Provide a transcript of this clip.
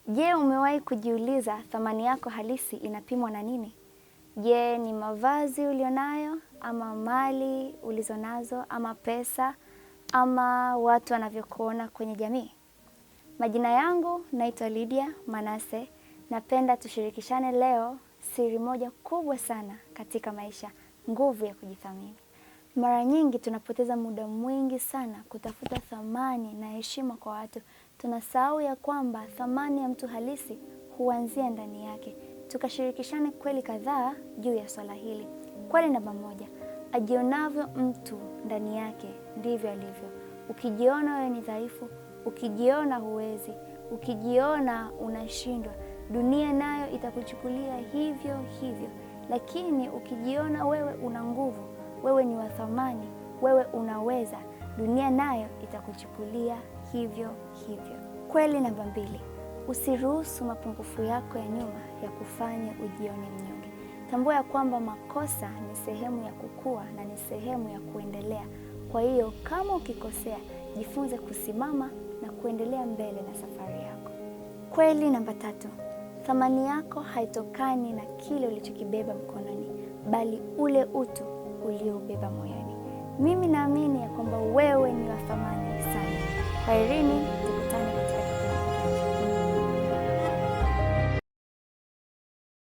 Je, umewahi kujiuliza thamani yako halisi inapimwa na nini? Je, ni mavazi ulionayo, ama mali ulizonazo, ama pesa, ama watu wanavyokuona kwenye jamii? Majina yangu naitwa Lydia Manase. Napenda tushirikishane leo siri moja kubwa sana katika maisha, nguvu ya kujithamini. Mara nyingi tunapoteza muda mwingi sana kutafuta thamani na heshima kwa watu. Tunasahau ya kwamba thamani ya mtu halisi huanzia ndani yake. Tukashirikishane kweli kadhaa juu ya swala hili. Kweli namba moja, ajionavyo mtu ndani yake ndivyo alivyo. Ukijiona wewe ni dhaifu, ukijiona huwezi, ukijiona unashindwa, dunia nayo itakuchukulia hivyo hivyo. Lakini ukijiona wewe una nguvu, wewe ni wa thamani, wewe unaweza, dunia nayo itakuchukulia hivyo hivyo. Kweli namba mbili, usiruhusu mapungufu yako ya nyuma ya kufanya ujione mnyonge. Tambua ya kwamba makosa ni sehemu ya kukua na ni sehemu ya kuendelea. Kwa hiyo kama ukikosea, jifunze kusimama na kuendelea mbele na safari yako. Kweli namba tatu, thamani yako haitokani na kile ulichokibeba mkononi, bali ule utu uliobeba moyoni. Mimi naamini ya kwamba wewe ni wa thamani sana. Kwaherini.